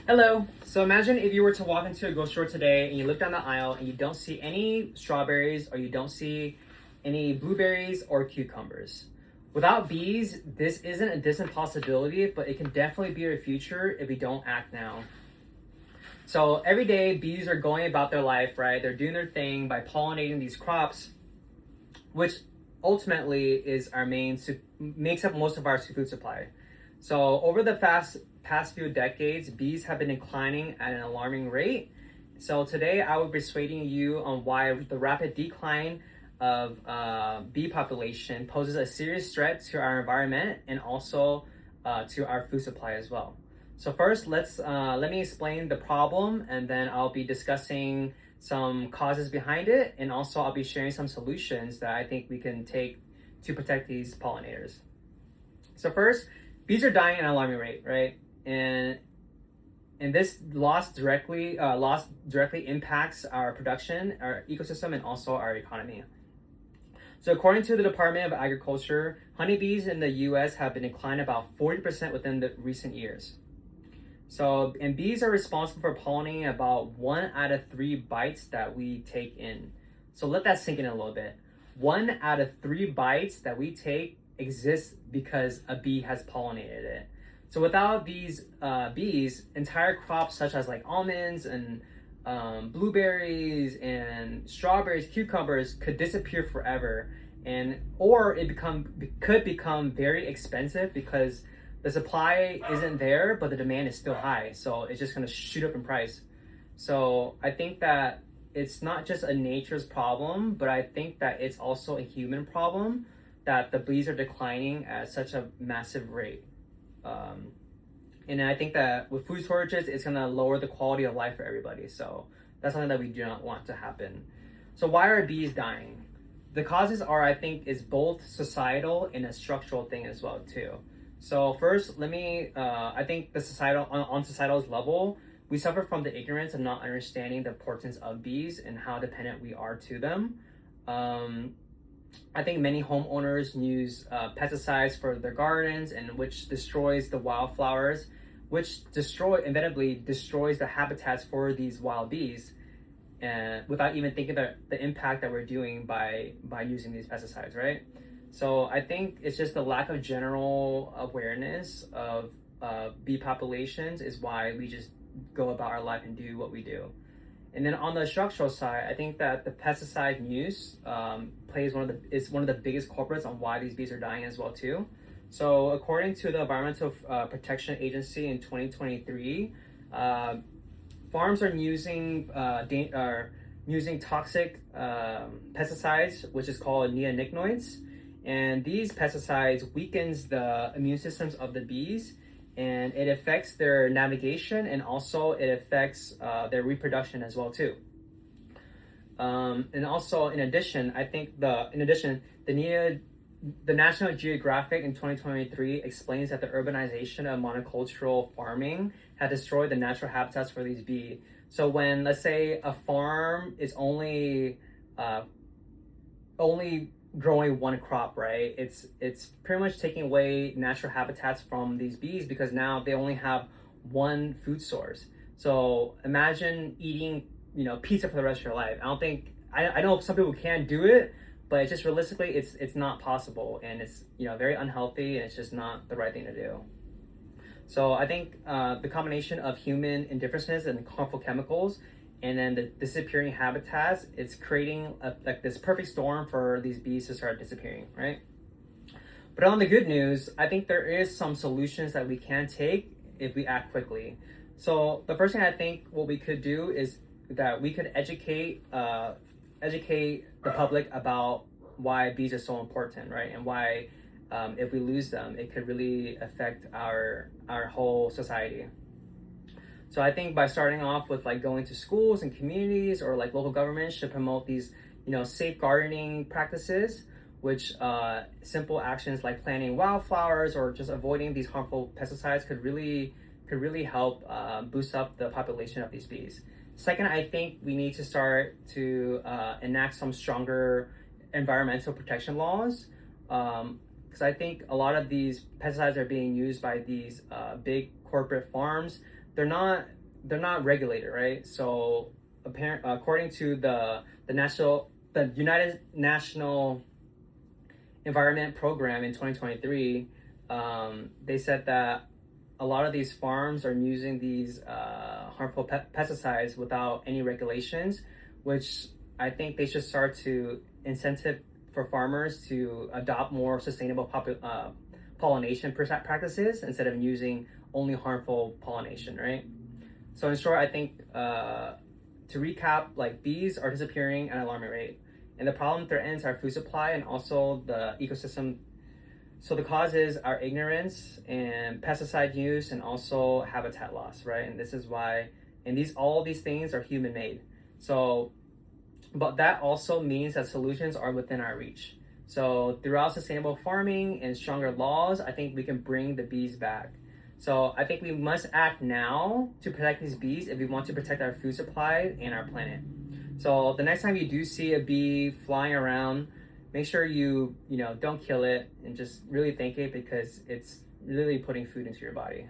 Hello. So imagine if you were to walk into a grocery store today and you look down the aisle and you don't see any strawberries or you don't see any blueberries or cucumbers. Without bees, this isn't a distant possibility, but it can definitely be our future if we don't act now. So every day, bees are going about their life, right? They're doing their thing by pollinating these crops, which ultimately is our makes up most of our food supply. So over the past few decades, bees have been declining at an alarming rate. So today I will be persuading you on why the rapid decline of bee population poses a serious threat to our environment and also to our food supply as well. So first, let me explain the problem, and then I'll be discussing some causes behind it, and also I'll be sharing some solutions that I think we can take to protect these pollinators. So first, bees are dying at an alarming rate, right? And this loss directly impacts our production, our ecosystem, and also our economy. So according to the Department of Agriculture, honeybees in the U.S. have been declining about 40% within the recent years. So, and bees are responsible for pollinating about 1 out of 3 bites that we take in. So let that sink in a little bit. 1 out of 3 bites that we take exists because a bee has pollinated it. So without these bees, entire crops such as like almonds and blueberries and strawberries, cucumbers could disappear forever, or it could become very expensive because the supply isn't there, but the demand is still high. So it's just going to shoot up in price. So I think that it's not just a nature's problem, but I think that it's also a human problem that the bees are declining at such a massive rate. And I think that with food shortages, it's going to lower the quality of life for everybody. So that's something that we do not want to happen. So why are bees dying? The causes are, I think, is both societal and a structural thing as well too. So first, I think on societal's level, we suffer from the ignorance of not understanding the importance of bees and how dependent we are to them. I think many homeowners use pesticides for their gardens, and which destroys the wildflowers, which inevitably destroys the habitats for these wild bees, and without even thinking about the impact that we're doing by using these pesticides, right? So I think it's just the lack of general awareness of bee populations is why we just go about our life and do what we do. And then on the structural side, I think that the pesticide use is one of the biggest culprits on why these bees are dying as well too. So according to the Environmental Protection Agency in 2023, farms are using toxic pesticides, which is called neonicotinoids, and these pesticides weakens the immune systems of the bees, and it affects their navigation, and also it affects their reproduction as well too. And also, in addition, I think the National Geographic in 2023 explains that the urbanization of monocultural farming had destroyed the natural habitats for these bees. So when, let's say, a farm is only growing one crop, right? It's pretty much taking away natural habitats from these bees because now they only have one food source. So imagine eating, pizza for the rest of your life. I know some people can do it, but it's just realistically, it's not possible, and it's very unhealthy, and it's just not the right thing to do. So I think the combination of human indifferences and harmful chemicals, and then the disappearing habitats, it's creating this perfect storm for these bees to start disappearing, right? But on the good news, I think there is some solutions that we can take if we act quickly. So the first thing I think what we could do is that we could educate the public about why bees are so important, right? And why if we lose them, it could really affect our whole society. So I think by starting off with going to schools and communities, or local governments should promote these, safe gardening practices, which simple actions like planting wildflowers or just avoiding these harmful pesticides could really help boost up the population of these bees. Second, I think we need to start to enact some stronger environmental protection laws, because I think a lot of these pesticides are being used by these big corporate farms. They're not they're not regulated, right? So according to the United National Environment Program in 2023, they said that a lot of these farms are using these harmful pesticides without any regulations, which I think they should start to incentive for farmers to adopt more sustainable pollination practices instead of using only harmful pollination, right? So in short, I think to recap, like bees are disappearing at an alarming rate, and the problem threatens our food supply and also the ecosystem. So the cause is our ignorance and pesticide use and also habitat loss, right? And this is why, and all these things are human made. So, but that also means that solutions are within our reach. So throughout sustainable farming and stronger laws, I think we can bring the bees back. So I think we must act now to protect these bees if we want to protect our food supply and our planet. So the next time you do see a bee flying around, make sure you don't kill it and just really thank it because it's really putting food into your body.